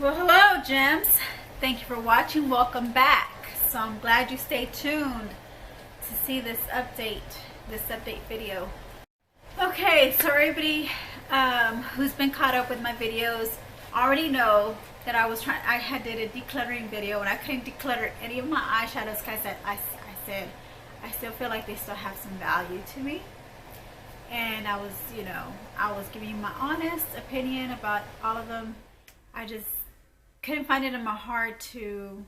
Well, hello, gems. Thank you for watching. Welcome back. So I'm glad you stayed tuned to see this update video. Okay, so everybody who's been caught up with my videos already know that I had did a decluttering video and I couldn't declutter any of my eyeshadows because I said I still feel like they still have some value to me. And I was giving you my honest opinion about all of them. I just couldn't find it in my heart to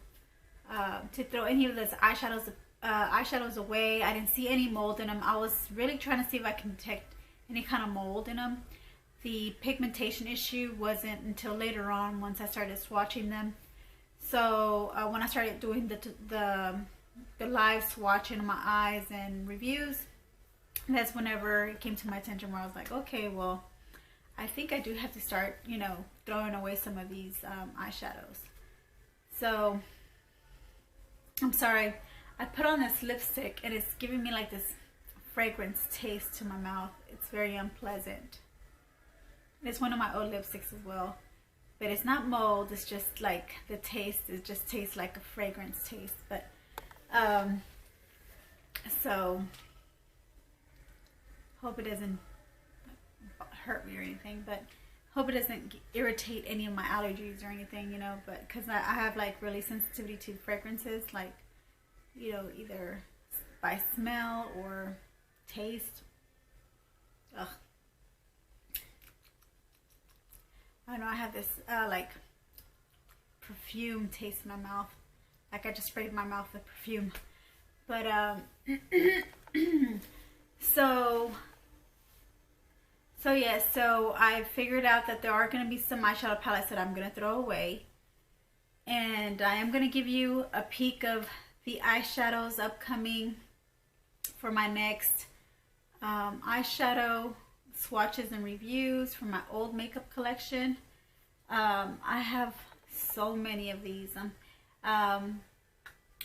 throw any of those eyeshadows away. I didn't see any mold in them. I was really trying to see if I can detect any kind of mold in them. The pigmentation issue wasn't until later on once I started swatching them. So when I started doing the live swatching of my eyes and reviews, that's whenever it came to my attention where I was like, okay, well, I think I do have to start, throwing away some of these eyeshadows. So, I'm sorry. I put on this lipstick and it's giving me like this fragrance taste to my mouth. It's very unpleasant. It's one of my old lipsticks as well. But it's not mold. It's just like the taste. It just tastes like a fragrance taste. But, so, hope it doesn't hurt me or anything, but hope it doesn't irritate any of my allergies or anything, but because I have like really sensitivity to fragrances, like either by smell or taste. Ugh. I know I have this like perfume taste in my mouth, like I just sprayed my mouth with perfume. But so I figured out that there are going to be some eyeshadow palettes that I'm going to throw away. And I am going to give you a peek of the eyeshadows upcoming for my next eyeshadow swatches and reviews for my old makeup collection. I have so many of these.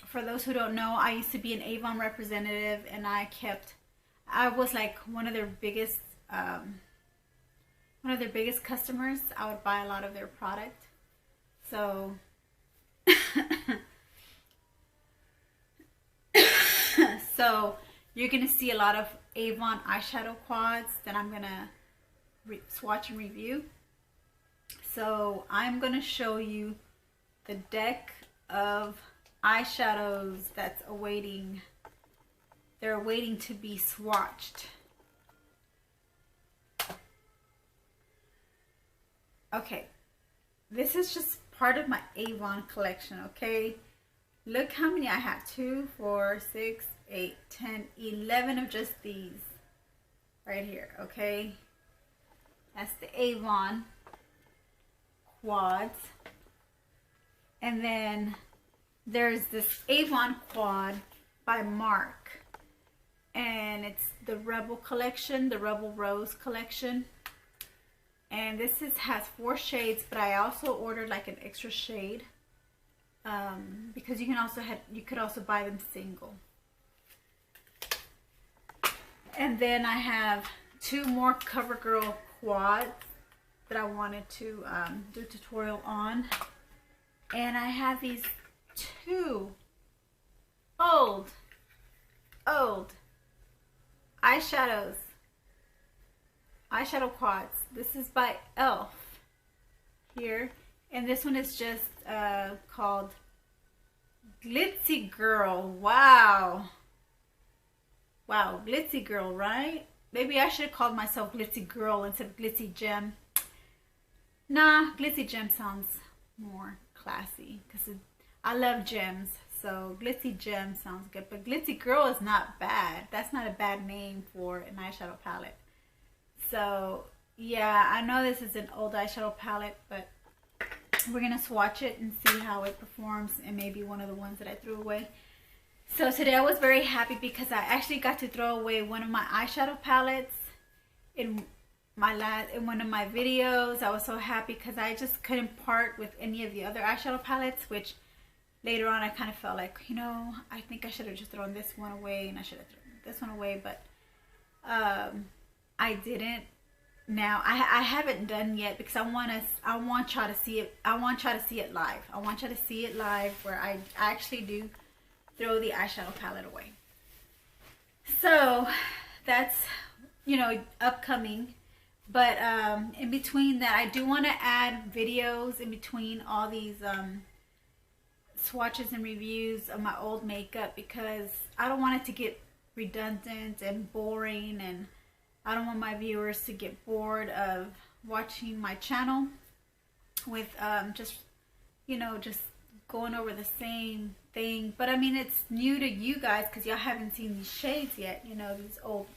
For those who don't know, I used to be an Avon representative, and I was like one of their biggest customers. I would buy a lot of their product. So so you're gonna see a lot of Avon eyeshadow quads that I'm gonna swatch and review. So I'm gonna show you the deck of eyeshadows that's awaiting. They're waiting to be swatched. Okay, this is just part of my Avon collection, okay? Look how many I have. 2, 4, 6, 8, 10, 11 of just these right here, okay? That's the Avon quads. And then there's this Avon quad by Mark. And it's the Rebel collection, the Rebel Rose collection. And this has 4 shades, but I also ordered like an extra shade because you could also buy them single. And then I have 2 more CoverGirl quads that I wanted to do a tutorial on. And I have these 2 old eyeshadow quads. This is by e.l.f. here, and this one is just called Glitzzy Girl. Wow, Glitzzy Girl, right? Maybe I should have called myself Glitzzy Girl instead of Glitzzy Gem. Nah, Glitzzy Gem sounds more classy because I love gems. So Glitzzy Gem sounds good, but Glitzzy Girl is not bad. That's not a bad name for an eyeshadow palette. So yeah, I know this is an old eyeshadow palette, but we're gonna swatch it and see how it performs, and maybe one of the ones that I threw away. So today I was very happy because I actually got to throw away one of my eyeshadow palettes in one of my videos. I was so happy because I just couldn't part with any of the other eyeshadow palettes, which later on I kind of felt like, I think I should have just thrown this one away and I should have thrown this one away, but I didn't. Now I haven't done yet because I want y'all to see it. I want y'all to see it live. I want y'all to see it live where I actually do throw the eyeshadow palette away. So that's, you know, upcoming. But in between that, I do want to add videos in between all these swatches and reviews of my old makeup, because I don't want it to get redundant and boring, and I don't want my viewers to get bored of watching my channel with just, you know, just going over the same thing. But I mean, it's new to you guys because y'all haven't seen these shades yet, you know, these old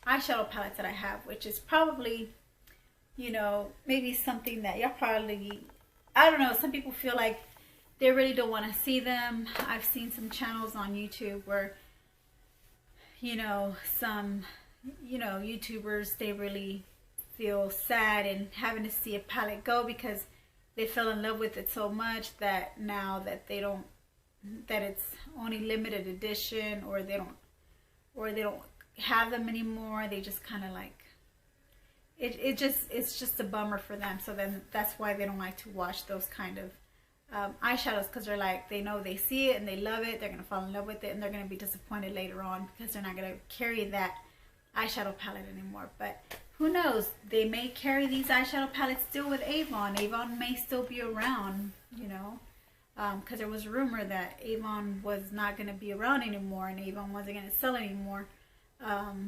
eyeshadow palettes that I have, which is probably, you know, maybe something that y'all probably, I don't know, some people feel like they really don't want to see them. I've seen some channels on YouTube where, you know, some, you know, YouTubers, they really feel sad and having to see a palette go because they fell in love with it so much that now that they don't, that it's only limited edition, or they don't have them anymore. They just kind of like it's just a bummer for them. So then that's why they don't like to watch those kind of eyeshadows, because they're like, they know they see it and they love it, they're gonna fall in love with it, and they're gonna be disappointed later on because they're not gonna carry that eyeshadow palette anymore. But who knows, they may carry these eyeshadow palettes still with Avon. Avon may still be around, you know, because there was a rumor that Avon was not going to be around anymore and Avon wasn't going to sell anymore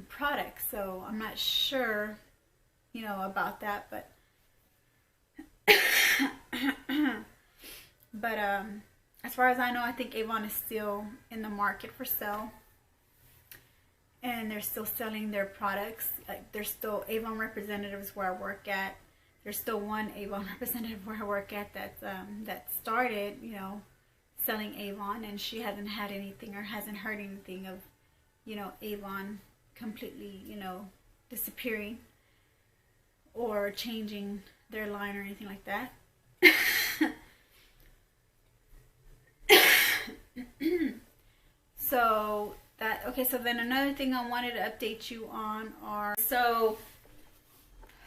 products. So I'm not sure, you know, about that, but but as far as I know, I think Avon is still in the market for sale, and they're still selling their products. Like, there's still Avon representatives where I work at. There's still one Avon representative where I work at that started, you know, selling Avon, and she hasn't had anything or hasn't heard anything of, you know, Avon completely, you know, disappearing or changing their line or anything like that. So that, okay, so then another thing I wanted to update you on are, so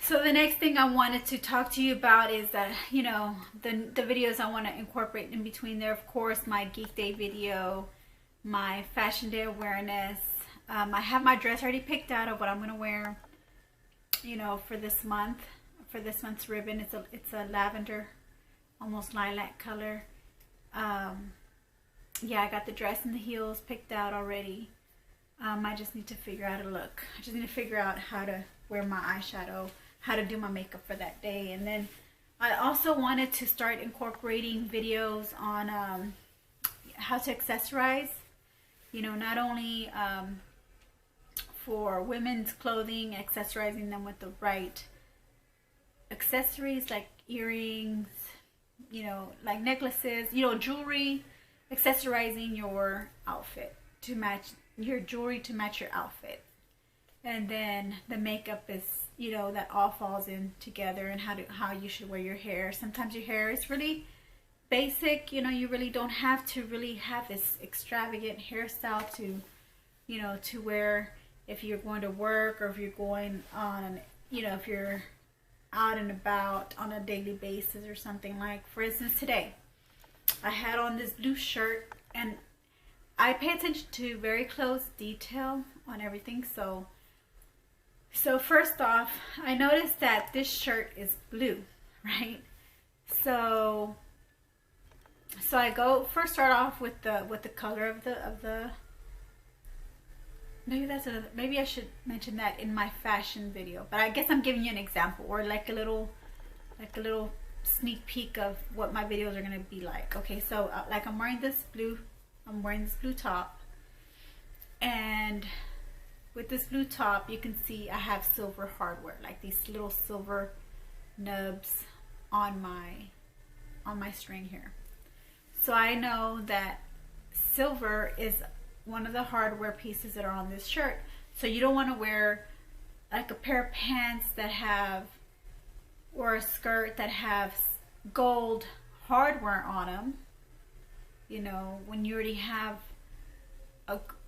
the next thing I wanted to talk to you about is that, you know, the videos I want to incorporate in between there, of course, my Geek Day video, my Fashion Day awareness. I have my dress already picked out of what I'm going to wear, you know, for this month, for this month's ribbon. It's a lavender, almost lilac color. Yeah, I got the dress and the heels picked out already. I just need to figure out a look. I just need to figure out how to wear my eyeshadow, how to do my makeup for that day. And then I also wanted to start incorporating videos on how to accessorize, you know, not only for women's clothing, accessorizing them with the right accessories like earrings, you know, like necklaces, you know, jewelry, accessorizing your outfit to match your jewelry, to match your outfit. And then the makeup is, you know, that all falls in together, and how you should wear your hair. Sometimes your hair is really basic, you know, you really don't have to really have this extravagant hairstyle to, you know, to wear if you're going to work, or if you're going on, you know, if you're out and about on a daily basis or something. Like, for instance, today I had on this blue shirt, and I pay attention to very close detail on everything. So first off, I noticed that this shirt is blue, right? So I first start off with the color of the maybe I should mention that in my fashion video, but I guess I'm giving you an example, or like a little sneak peek of what my videos are gonna be like. Okay, so like I'm wearing this blue top, and with this blue top you can see I have silver hardware, like these little silver nubs on my string here. So I know that silver is one of the hardware pieces that are on this shirt. So you don't want to wear like a pair of pants that have, or a skirt that have gold hardware on them, you know, when you already have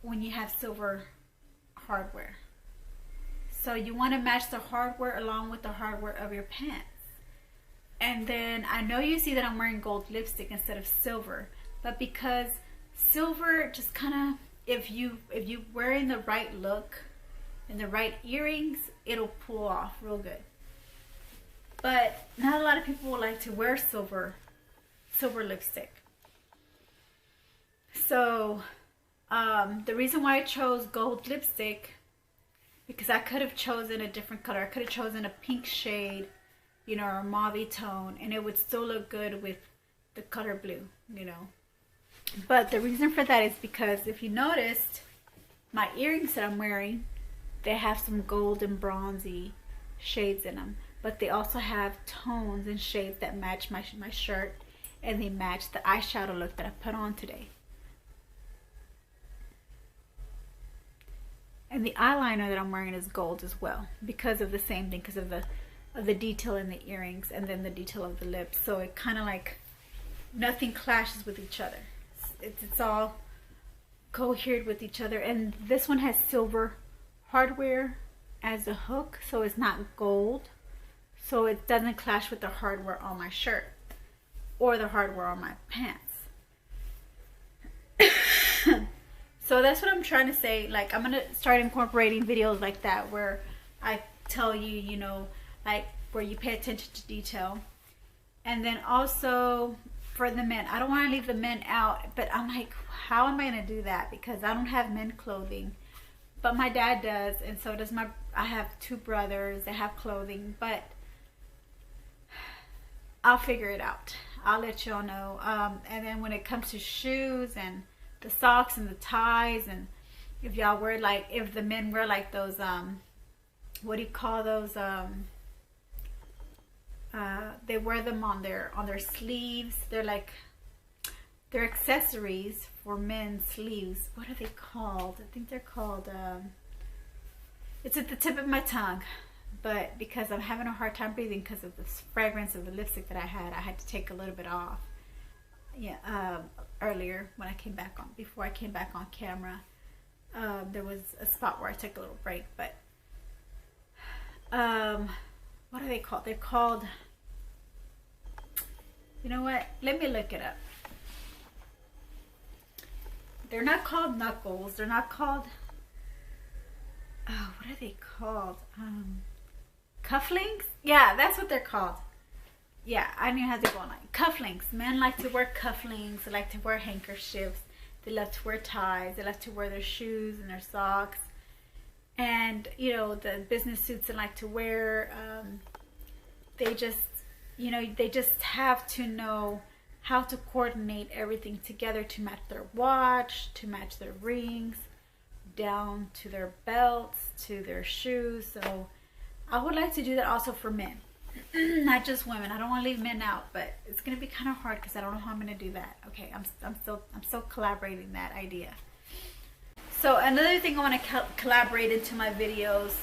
when you have silver hardware. So you want to match the hardware along with the hardware of your pants. And then I know you see that I'm wearing gold lipstick instead of silver, but because silver just kind of, if you wearing the right look and the right earrings, it'll pull off real good. But not a lot of people like to wear silver lipstick. So the reason why I chose gold lipstick, because I could have chosen a different color. I could have chosen a pink shade, you know, or a mauve tone, and it would still look good with the color blue, you know. But the reason for that is because if you noticed, my earrings that I'm wearing, they have some gold and bronzy shades in them, but they also have tones and shades that match my shirt, and they match the eyeshadow look that I put on today. And the eyeliner that I'm wearing is gold as well, because of the same thing, because of the detail in the earrings and then the detail of the lips. So it kind of like nothing clashes with each other. It's all cohered with each other. And this one has silver hardware as a hook, so it's not gold, so it doesn't clash with the hardware on my shirt or the hardware on my pants. So that's what I'm trying to say. Like, I'm gonna start incorporating videos like that where I tell you, you know, like where you pay attention to detail. And then also for the men, I don't want to leave the men out, but I'm like, how am I gonna do that? Because I don't have men clothing, but my dad does, and so does I have two brothers that have clothing, but I'll figure it out. I'll let y'all know. And then when it comes to shoes and the socks and the ties, and if y'all wear like, if the men wear like those what do you call those, they wear them on their sleeves. They're like, they're accessories for men's sleeves. What are they called? I think they're called it's at the tip of my tongue, but because I'm having a hard time breathing because of the fragrance of the lipstick that I had to take a little bit off. Yeah, earlier when I came back on, before I came back on camera, there was a spot where I took a little break. But what are they called? They're called, you know what, let me look it up. They're not called knuckles, they're not called, oh, what are they called? Cufflinks? Yeah, that's what they're called. Yeah, I knew how to go on. Like cufflinks. Men like to wear cufflinks. They like to wear handkerchiefs. They love to wear ties. They like to wear their shoes and their socks. And, you know, the business suits they like to wear. They just, you know, they just have to know how to coordinate everything together to match their watch, to match their rings, down to their belts, to their shoes. So I would like to do that also for men. Not just women. I don't want to leave men out, but it's gonna be kind of hard because I don't know how I'm gonna do that. Okay, I'm still collaborating that idea. So another thing I want to collaborate into my videos,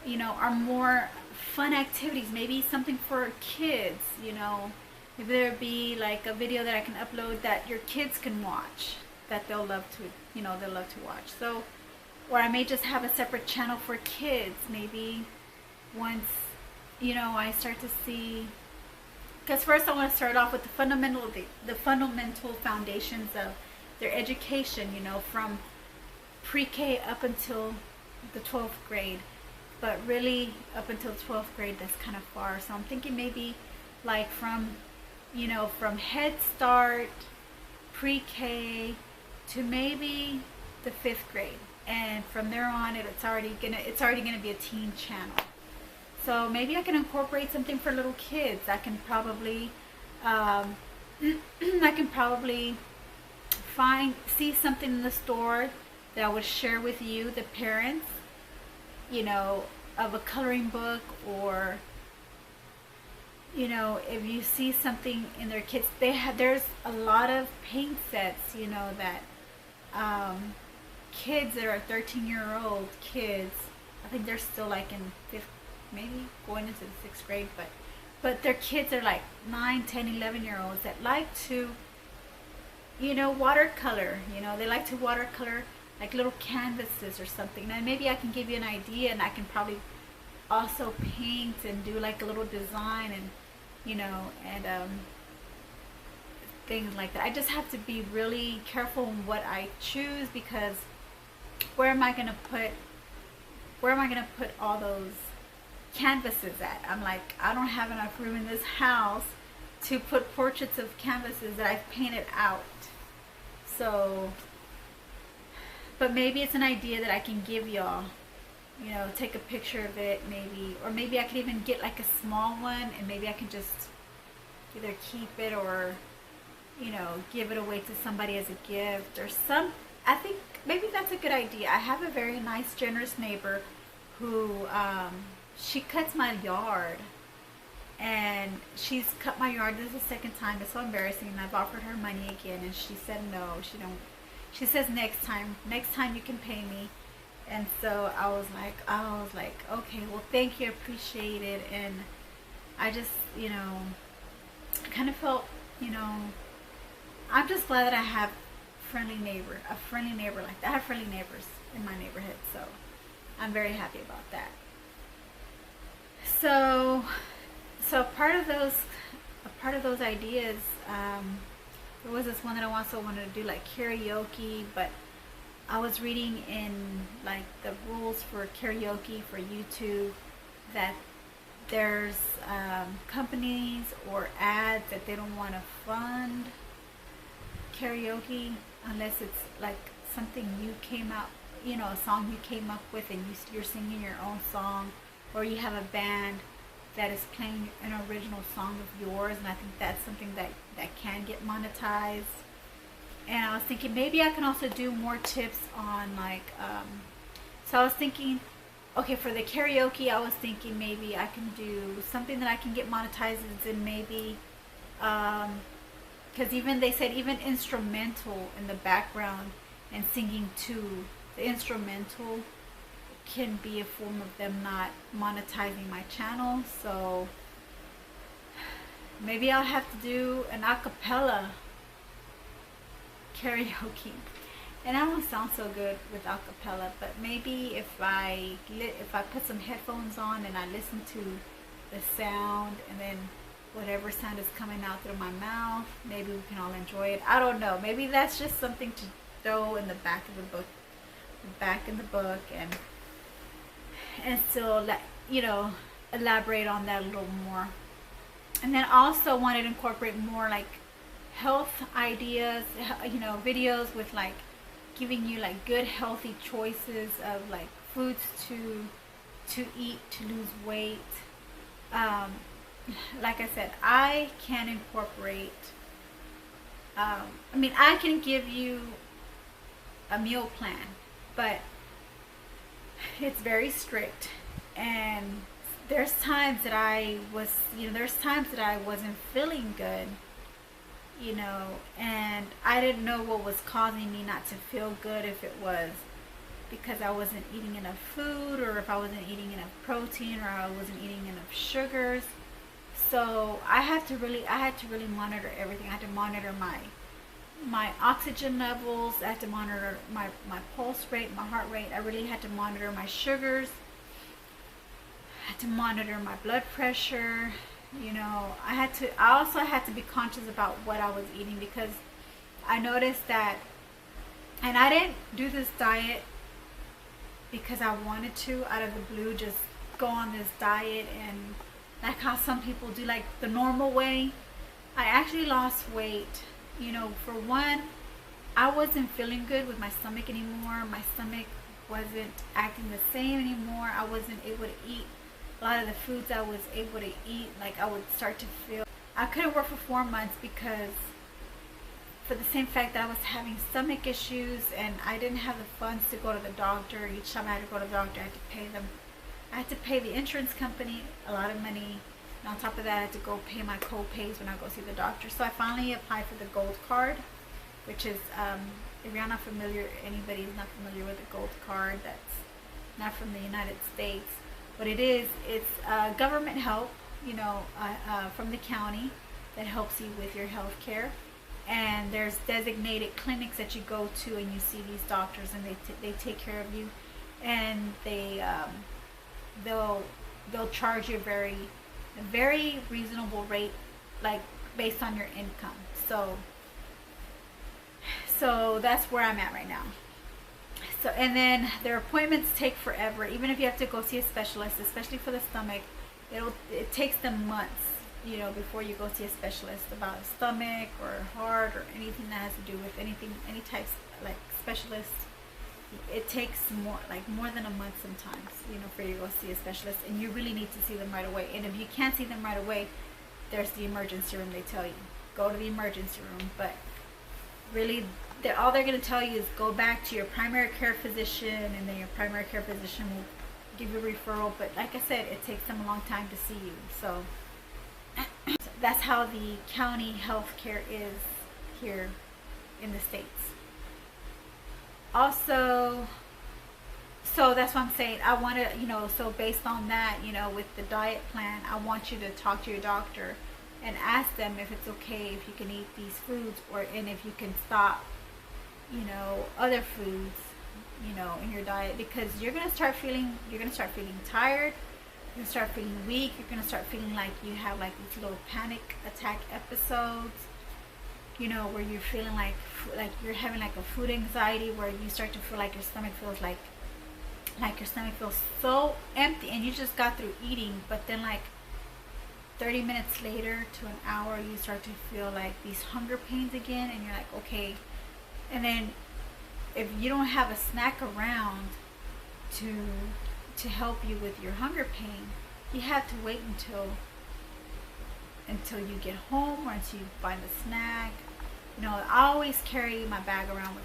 you know, are more fun activities. Maybe something for kids. You know, maybe there be like a video that I can upload that your kids can watch, that they'll love to, you know, they'll love to watch. So, or I may just have a separate channel for kids. Maybe once, you know, I start to see, because first I want to start off with the fundamental foundations of their education, you know, from pre-K up until the 12th grade. But really up until 12th grade, that's kind of far. So I'm thinking maybe like from, you know, from Head Start, pre-K to maybe the 5th grade, and from there on it's already gonna be a teen channel. So maybe I can incorporate something for little kids. I can probably see something in the store that I would share with you, the parents, you know, of a coloring book, or, you know, if you see something in their kids, there's a lot of paint sets, you know, that kids that are 13-year-old kids, I think they're still like in 5th, maybe going into the 6th grade, but their kids are like 9, 10, 11-year-olds that like to, you know, watercolor. You know, they like to watercolor like little canvases or something. Now maybe I can give you an idea, and I can probably also paint and do like a little design, and things like that. I just have to be really careful in what I choose, because where am I gonna put all those canvases at? I'm like, I don't have enough room in this house to put portraits of canvases that I've painted out. So, but maybe it's an idea that I can give y'all. Take a picture of it, maybe, or maybe I could even get like a small one, and maybe I can just either keep it or give it away to somebody as a gift or some. I think maybe that's a good idea. I have a very nice, generous neighbor who she cuts my yard, and she's cut my yard. This is the second time. It's so embarrassing, and I've offered her money again, and she said no. She says next time you can pay me. And so I was like, okay, well, thank you, appreciate it. And I just, kind of felt, I'm just glad that I have a friendly neighbor like that. I have friendly neighbors in my neighborhood, so I'm very happy about that. So part of those ideas, there was this one that I also wanted to do, like karaoke, but I was reading in like the rules for karaoke for YouTube that there's companies or ads that they don't want to fund karaoke unless it's like something you came out, a song you came up with, and you're singing your own song, or you have a band that is playing an original song of yours. And I think that's something that can get monetized. And I was thinking maybe I can also do more tips on like, so I was thinking, okay, for the karaoke, I was thinking maybe I can do something that I can get monetized, and maybe, because even they said even instrumental in the background and singing to the instrumental can be a form of them not monetizing my channel. So maybe I'll have to do an acapella karaoke, and that won't sound so good with acapella, but maybe if I put some headphones on and I listen to the sound, and then whatever sound is coming out through my mouth, maybe we can all enjoy it. I don't know, maybe that's just something to throw in the back of the book, and still let elaborate on that a little more. And then also wanted to incorporate more like health ideas, videos with like giving you like good healthy choices of like foods to eat to lose weight. Like I said, I can incorporate, I can give you a meal plan, but it's very strict, and there's times that I wasn't feeling good, and I didn't know what was causing me not to feel good, if it was because I wasn't eating enough food, or if I wasn't eating enough protein, or I wasn't eating enough sugars. So I had to really monitor everything. I had to monitor my oxygen levels. I had to monitor my pulse rate, my heart rate. I really had to monitor my sugars. I had to monitor my blood pressure. I also had to be conscious about what I was eating, because I noticed that, and I didn't do this diet because I wanted to, out of the blue, just go on this diet and like how some people do, like the normal way. I actually lost weight. For one, I wasn't feeling good with my stomach anymore. My stomach wasn't acting the same anymore. I wasn't able to eat a lot of the foods I was able to eat. Like I would start to feel, I couldn't work for 4 months because for the same fact that I was having stomach issues, and I didn't have the funds to go to the doctor. Each time I had to go to the doctor, I had to pay them. I had to pay the insurance company a lot of money, and on top of that I had to go pay my co-pays when I go see the doctor. So I finally applied for the gold card, which is, if you're not familiar, anybody who's not familiar with the gold card, that's not from the United States. What it is, it's government help, from the county that helps you with your health care. and there's designated clinics that you go to, and you see these doctors, and they take care of you, and they'll charge you a very reasonable rate, like based on your income. So that's where I'm at right now. So, and then their appointments take forever, even if you have to go see a specialist, especially for the stomach. It takes them months, you know, before you go see a specialist about stomach or heart or anything that has to do with anything, any types like specialist. It takes more than a month sometimes, you know, for you to go see a specialist, and you really need to see them right away. And if you can't see them right away, there's the emergency room. They tell you go to the emergency room, but really all they're going to tell you is go back to your primary care physician, and then your primary care physician will give you a referral. But like I said, it takes them a long time to see you. So that's how the county health care is here in the States. Also, so that's what I'm saying. I want to, you know, so based on that, you know, with the diet plan, I want you to talk to your doctor and ask them if it's okay if you can eat these foods, and if you can stop, you know, other foods, you know, in your diet, because you're gonna start feeling tired. You're gonna start feeling weak. You're gonna start feeling like you have like these little panic attack episodes, you know, where you're feeling like you're having like a food anxiety, where you start to feel like your stomach feels like your stomach feels so empty, and you just got through eating, but then like 30 minutes later to an hour, you start to feel like these hunger pains again, and you're like, okay. And then if you don't have a snack around to help you with your hunger pain, you have to wait until you get home, or until you find a snack. You know, I always carry my bag around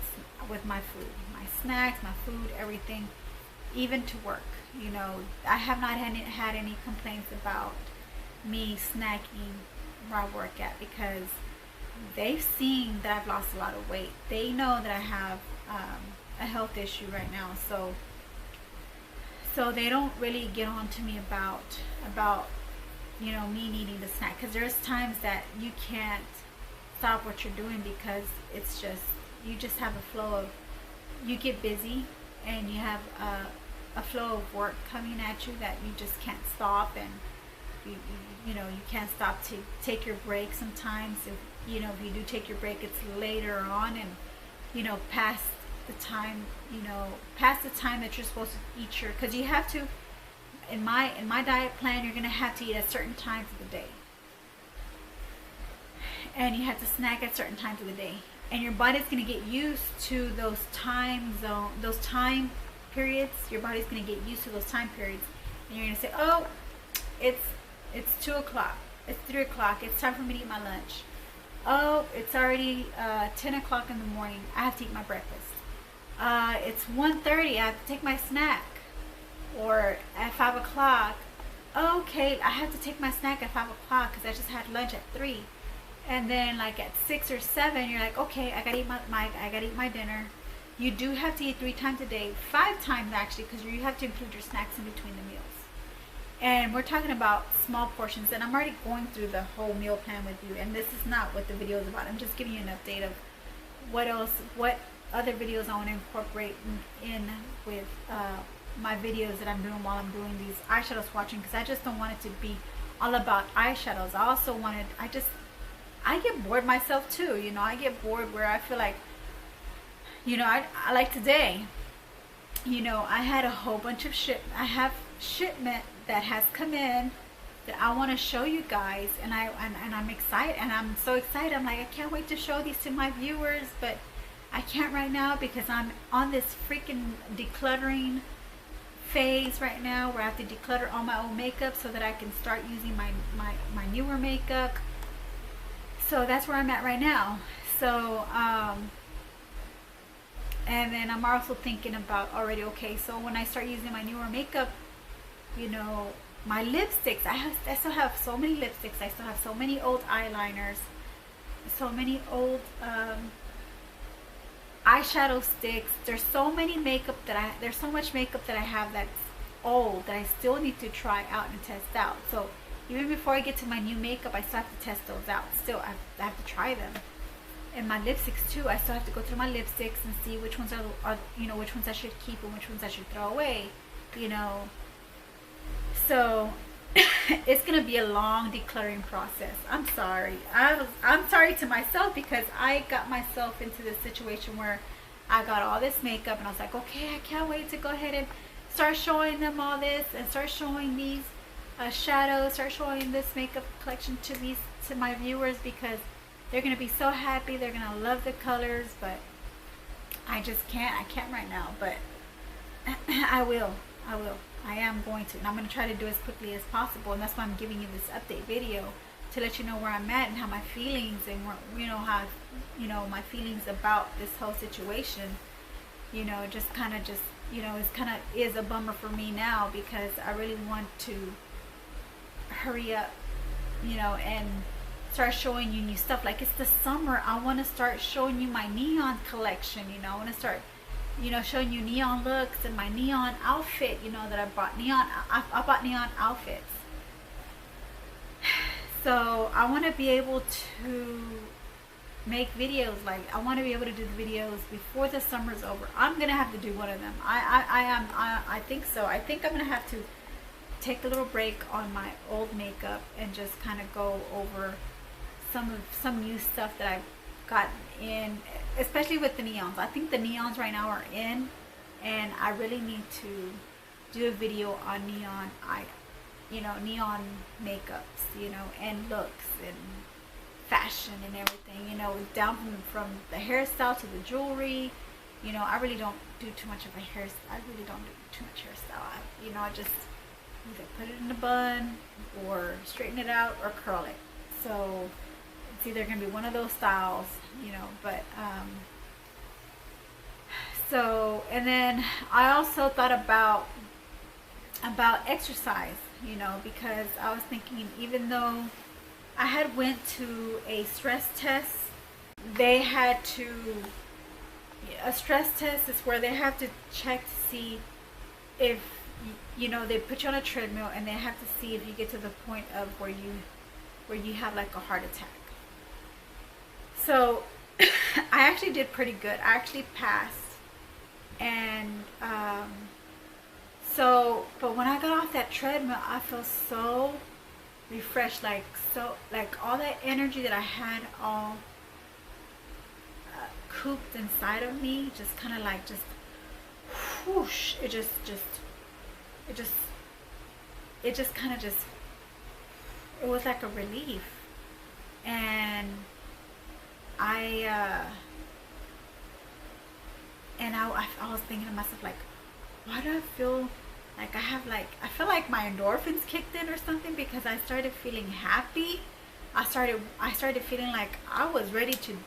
with my food, my snacks, my food, everything, even to work. You know, I have not had any complaints about me snacking where I work at, because they've seen that I've lost a lot of weight. They know that I have a health issue right now, so they don't really get on to me about you know, me needing to snack, because there's times that you can't stop what you're doing, because it's just, you just have a flow of, you get busy and you have a flow of work coming at you that you just can't stop, and you know, you can't stop to take your break sometimes. If you know, if you do take your break, it's later on, and you know, past the time that you're supposed to eat your, because you have to, in my diet plan, you're gonna have to eat at certain times of the day, and you have to snack at certain times of the day, and your body's gonna get used to those time periods. Your body's gonna get used to those time periods, and you're gonna say, oh, it's 2 o'clock, it's 3 o'clock, it's time for me to eat my lunch. Oh, it's already 10 o'clock in the morning, I have to eat my breakfast. It's 1:30, I have to take my snack. Or at 5 o'clock, okay, I have to take my snack at 5 o'clock because I just had lunch at 3. And then like at 6 or 7, you're like, okay, I gotta eat my dinner. You do have to eat 3 times a day, 5 times actually, because you have to include your snacks in between the meals. And we're talking about small portions, and I'm already going through the whole meal plan with you, and this is not what the video is about. I'm just giving you an update of what other videos I want to incorporate in with my videos that I'm doing while I'm doing these eyeshadow swatching, because I just don't want it to be all about eyeshadows. I also wanted, I get bored myself too, you know. I get bored where I feel like, you know, I like today, you know, I had a whole bunch of shipment that has come in that I want to show you guys, and I'm excited, and I'm so excited. I'm like, I can't wait to show these to my viewers, but I can't right now because I'm on this freaking decluttering phase right now, where I have to declutter all my old makeup so that I can start using my newer makeup. So that's where I'm at right now. So and then I'm also thinking about already, okay, so when I start using my newer makeup, you know, my lipsticks, I still have so many lipsticks, I still have so many old eyeliners, so many old eyeshadow sticks. There's so many makeup there's so much makeup that I have that's old that I still need to try out and test out. So even before I get to my new makeup, I still have to test those out. Still, I have to try them. And my lipsticks too, I still have to go through my lipsticks and see which ones are you know, which ones I should keep and which ones I should throw away, you know. So it's gonna be a long decluttering process. I'm sorry. I'm sorry to myself, because I got myself into this situation where I got all this makeup and I was like, okay, I can't wait to go ahead and start showing them all this and start showing these shadows, start showing this makeup collection to my viewers, because they're gonna be so happy, they're gonna love the colors. But I just can't. I can't right now, but I will. I am going to, and I'm going to try to do as quickly as possible. And that's why I'm giving you this update video, to let you know where I'm at and how my feelings, and where, you know, how, you know, my feelings about this whole situation, you know, just kind of just, you know, it's kind of is a bummer for me now, because I really want to hurry up, you know, and start showing you new stuff. Like, it's the summer. I want to start showing you my neon collection, you know. I want to start, you know, showing you neon looks and my neon outfit, you know, that I bought neon. I bought neon outfits. So I want to be able to make videos. Like, I want to be able to do the videos before the summer's over. I'm gonna have to do one of them. I think so. I think I'm gonna have to take a little break on my old makeup and just kind of go over some new stuff that I've gotten in, especially with the neons. I think the neons right now are in, and I really need to do a video on neon, neon makeups, you know, and looks and fashion and everything, you know, down from the hairstyle to the jewelry. You know, I really don't do too much of a hairstyle. I really don't do too much hairstyle. You know, I just either put it in a bun or straighten it out or curl it. So it's either gonna be one of those styles, you know. But so, and then I also thought about exercise, you know, because I was thinking, even though I had went to a stress test, they had to, a stress test is where they have to check to see if, you know, they put you on a treadmill and they have to see if you get to the point of where you have like a heart attack. So I actually did pretty good. I actually passed. And so, but when I got off that treadmill, I felt so refreshed, like all that energy that I had all cooped inside of me, just kind of like just whoosh, it just kind of just, it was like a relief. And I was thinking to myself, like, why do I feel like I feel like my endorphins kicked in or something, because I started feeling happy. I started feeling like I was ready to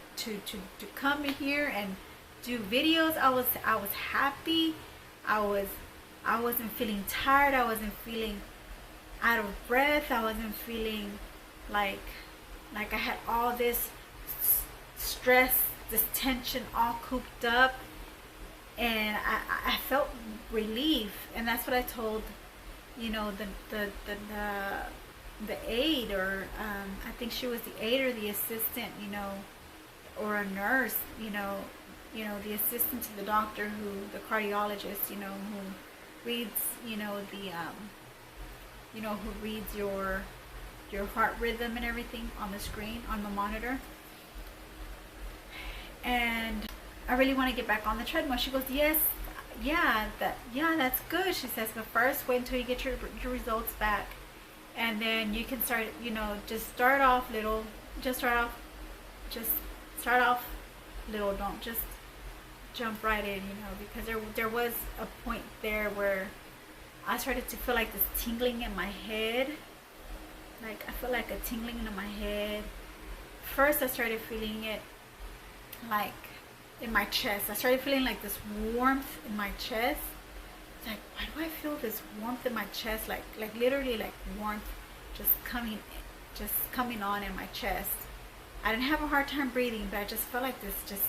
come in here and do videos. I was happy. I wasn't feeling tired. I wasn't feeling out of breath. I wasn't feeling like I had all this stress, this tension all cooped up. And I felt relief. And that's what I told, you know, the aide, or I think she was the aide or the assistant, you know, or a nurse, you know, the assistant to the doctor, the cardiologist, you know, who reads, you know, who reads your heart rhythm and everything on the screen, on the monitor. And I really want to get back on the treadmill. She goes, yes, that's good. She says, but first wait until you get your results back, and then you can start, you know, just start off little, don't just jump right in, you know, because there was a point there where I started to feel like this tingling in my head. Like, I felt like a tingling in my head. First I started feeling it like in my chest. I started feeling like this warmth in my chest. It's like, why do I feel this warmth in my chest? Like literally like warmth just coming on in my chest. I didn't have a hard time breathing, but I just felt like this just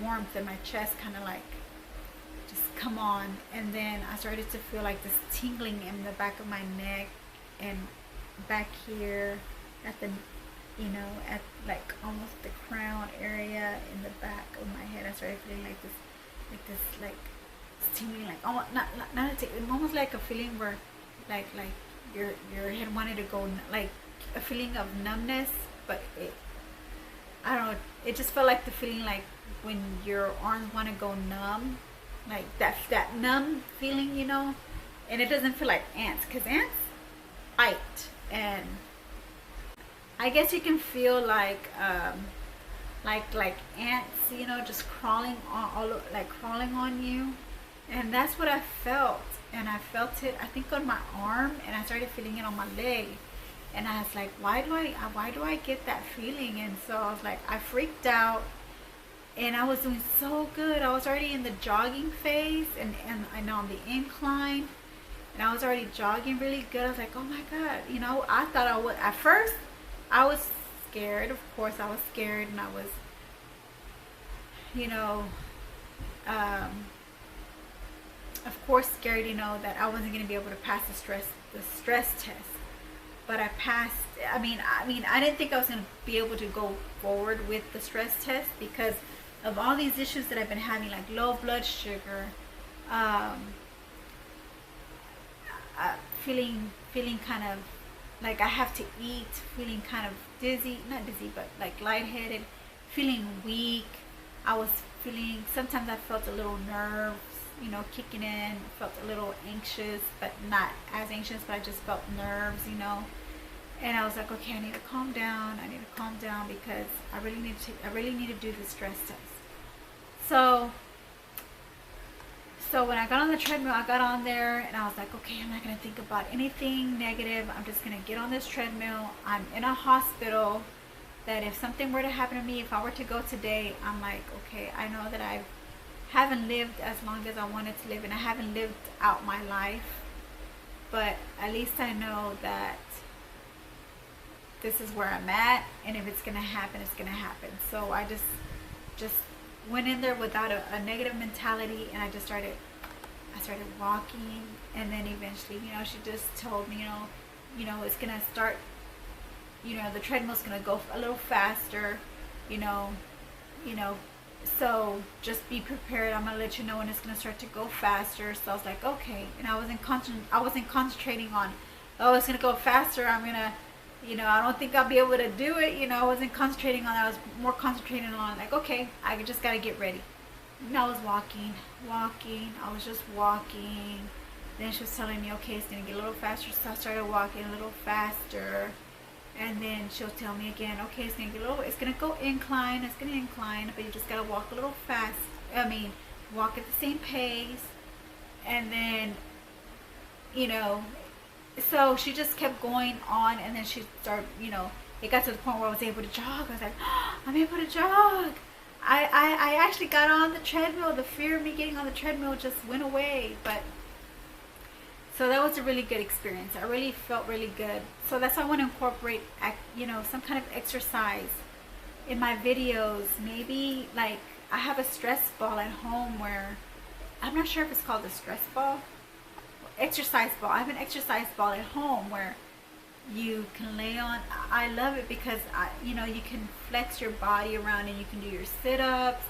warmth in my chest, kind of like just come on. And then I started to feel like this tingling in the back of my neck and back here at the, you know, at like almost the crown area. started feeling like this tingling, like almost not a tingling, almost like a feeling where like your head wanted to go, like a feeling of numbness, but I don't know, it just felt like the feeling like when your arms want to go numb, like that numb feeling, you know. And it doesn't feel like ants, because ants bite, and I guess you can feel like ants, you know, just crawling on, like crawling on you. And that's what I felt. And I felt it, I think, on my arm, and I started feeling it on my leg. And I was like, why do I get that feeling? And so I was like, I freaked out, and I was doing so good. I was already in the jogging phase, and I know on the incline, and I was already jogging really good. I was like, oh my God, you know, I thought I would, at first I was scared. Of course I was scared, and I was, you know, of course scared, you know, that I wasn't going to be able to pass the stress test. But I passed. I mean, I didn't think I was going to be able to go forward with the stress test because of all these issues that I've been having, like low blood sugar, feeling kind of like I have to eat, feeling kind of dizzy, not dizzy, but like lightheaded, feeling weak. I was feeling, sometimes I felt a little nerves, you know, kicking in, felt a little anxious, but not as anxious, but I just felt nerves, you know. And I was like, okay, I need to calm down. I need to calm down because I really need to do the stress test. So when I got on the treadmill, I got on there and I was like, okay, I'm not going to think about anything negative. I'm just going to get on this treadmill. I'm in a hospital, that if something were to happen to me, if I were to go today, I'm like, okay, I know that I haven't lived as long as I wanted to live, and I haven't lived out my life, but at least I know that this is where I'm at, and if it's going to happen, it's going to happen. So I just went in there without a negative mentality, and I started walking. And then eventually, you know, she just told me, you know, it's gonna start, you know, the treadmill's gonna go a little faster, you know, so just be prepared. I'm gonna let you know when it's gonna start to go faster. So I was like, okay. And I wasn't concentrating on, oh, it's gonna go faster, I'm gonna, you know, I don't think I'll be able to do it. You know, I wasn't concentrating on that. I was more concentrating on, like, okay, I just got to get ready. And I was walking. I was just walking. Then she was telling me, okay, it's going to get a little faster. So I started walking a little faster. And then she'll tell me again, okay, it's going to go incline. It's going to incline, but you just got to walk a little fast. Walk at the same pace. And then, you know, so she just kept going on, and then she started, you know, it got to the point where I was able to jog. I was like, oh, I'm able to jog. I actually got on the treadmill. The fear of me getting on the treadmill just went away. But so that was a really good experience. I really felt really good. So that's why I want to incorporate, you know, some kind of exercise in my videos. Maybe like I have a stress ball at home where, I'm not sure if it's called a stress ball, exercise ball. I have an exercise ball at home where you can lay on. I love it because you know, you can flex your body around and you can do your sit-ups.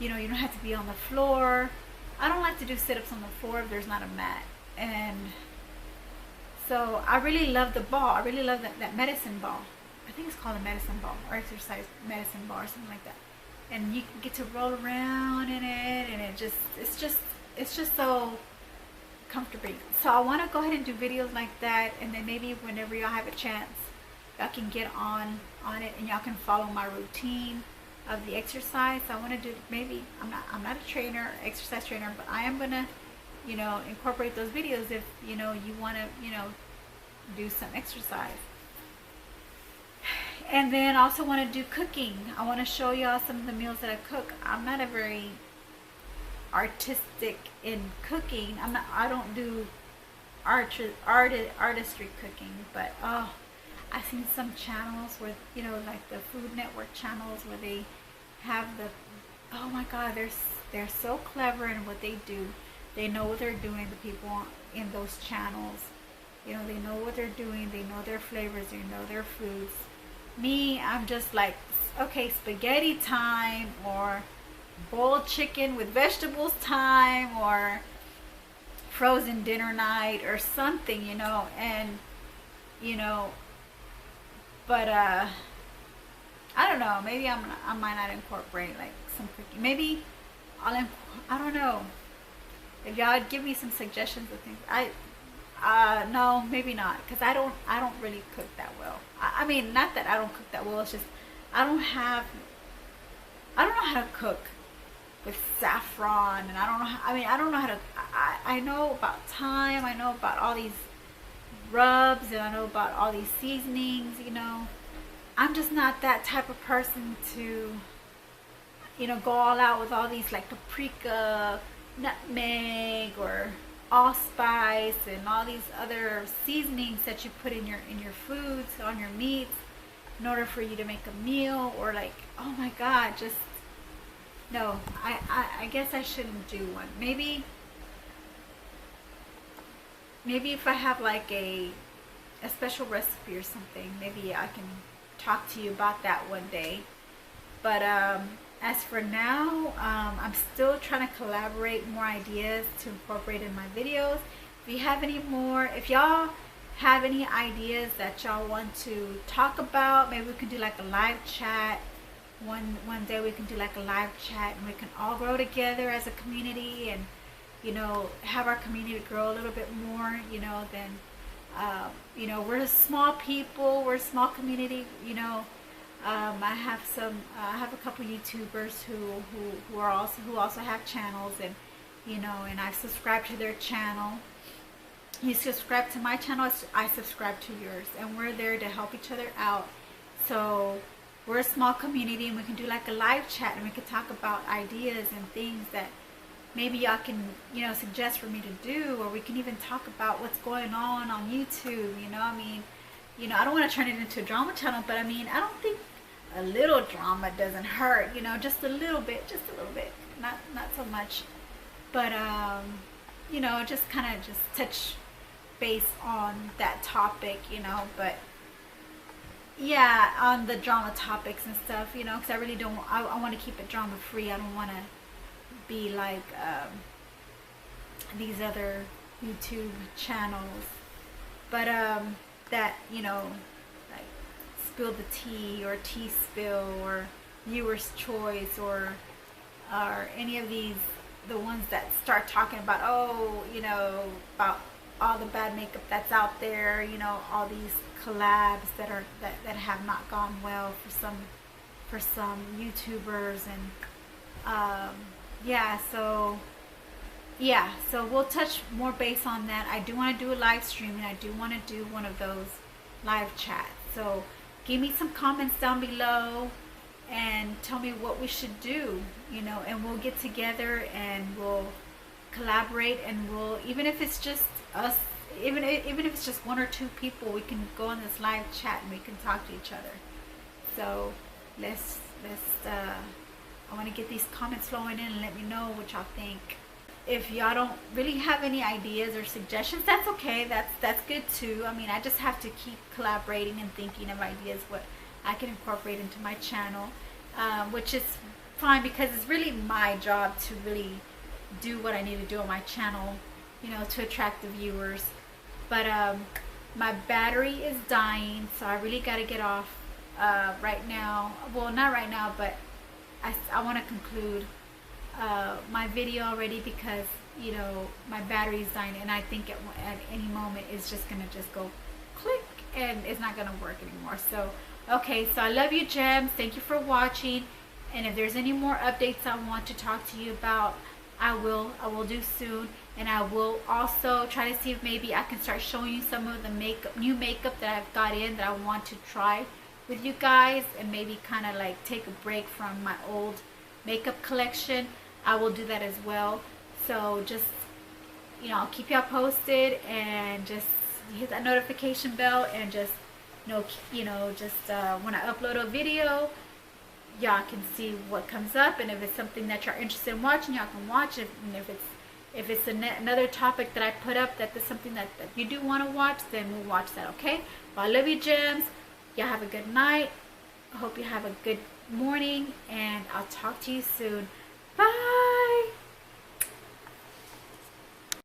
You know, you don't have to be on the floor. I don't like to do sit-ups on the floor if there's not a mat. And so I really love the ball. I really love that medicine ball. I think it's called a medicine ball, or exercise medicine ball, or something like that. And you can get to roll around in it, and it's just so comfortable. So I want to go ahead and do videos like that, and then maybe whenever y'all have a chance, y'all can get on it, and y'all can follow my routine of the exercise. So I want to do, maybe I'm not a trainer, exercise trainer, but I am gonna, you know, incorporate those videos if, you know, you want to, you know, do some exercise. And then I also want to do cooking. I want to show y'all some of the meals that I cook. I'm not a very artistic in cooking. I don't do artistry cooking, but I've seen some channels where, you know, like the Food Network channels where they have the, oh my God, they're so clever in what they do. They know what they're doing. The people in those channels, you know, they know what they're doing. They know their flavors. They know their foods. Me, I'm just like, okay, spaghetti time, or, boiled chicken with vegetables time, or frozen dinner night or something, you know. And you know, but I don't know, maybe I might not incorporate like some cooking. Maybe I don't know, if y'all give me some suggestions of things. No, maybe not, because I don't really cook that well. I mean, not that I don't cook that well, it's just I don't know how to cook with saffron, and I don't know how, I mean, I don't know how to, I know about thyme, I know about all these rubs, and I know about all these seasonings, you know. I'm just not that type of person to, you know, go all out with all these like paprika, nutmeg, or allspice, and all these other seasonings that you put in your foods, on your meats, in order for you to make a meal. Or like, oh my god, just no. I guess I shouldn't do one. Maybe if I have like a special recipe or something, maybe I can talk to you about that one day. But as for now, I'm still trying to collaborate more ideas to incorporate in my videos. If you have any more, if y'all have any ideas that y'all want to talk about, maybe we can do like a live chat. One day we can do like a live chat, and we can all grow together as a community, and you know, have our community grow a little bit more, you know. Then you know, we're a small people, we're a small community, you know. I have a couple YouTubers who also have channels, and you know, and I've subscribed to their channel. You subscribe to my channel, I subscribe to yours, and we're there to help each other out. So we're a small community, and we can do like a live chat, and we can talk about ideas and things that maybe y'all can, you know, suggest for me to do. Or we can even talk about what's going on YouTube, you know. I mean, you know, I don't want to turn it into a drama channel, but I mean, I don't think a little drama doesn't hurt, you know, just a little bit, not so much. But you know, just kind of just touch base on that topic, you know. But yeah, on the drama topics and stuff, you know, because I really don't, I want to keep it drama free. I don't want to be like these other YouTube channels. But that, you know, like Spill the Tea, or Tea Spill, or Viewer's Choice, or any of these, the ones that start talking about, oh, you know, about all the bad makeup that's out there, you know, all these collabs that have not gone well for some YouTubers. And yeah, so we'll touch more base on that. I do want to do a live stream, and I do want to do one of those live chats. So give me some comments down below and tell me what we should do, you know, and we'll get together and we'll collaborate, and we'll, even if it's just us, even if it's just one or two people, we can go on this live chat and we can talk to each other. So let's I want to get these comments flowing in, and let me know what y'all think. If y'all don't really have any ideas or suggestions, that's okay. That's good too. I mean, I just have to keep collaborating and thinking of ideas what I can incorporate into my channel, which is fine, because it's really my job to really do what I need to do on my channel, you know, to attract the viewers. But my battery is dying, so I really got to get off right now. Well, not right now, but I want to conclude my video already, because you know, my battery is dying, and I think at any moment it's just gonna just go click, and it's not gonna work anymore. So okay, so I love you, gems. Thank you for watching, and if there's any more updates I want to talk to you about, I will do soon. And I will also try to see if maybe I can start showing you some of the new makeup that I've got in, that I want to try with you guys, and maybe kind of like take a break from my old makeup collection. I will do that as well. So just, you know, I'll keep y'all posted, and just hit that notification bell, and just you know, just when I upload a video, y'all can see what comes up, and if it's something that you're interested in watching, y'all can watch it. And if it's another topic that I put up that is something that you do want to watch, then we'll watch that. Okay? Well, I love you, gems. Y'all have a good night. I hope you have a good morning, and I'll talk to you soon. Bye.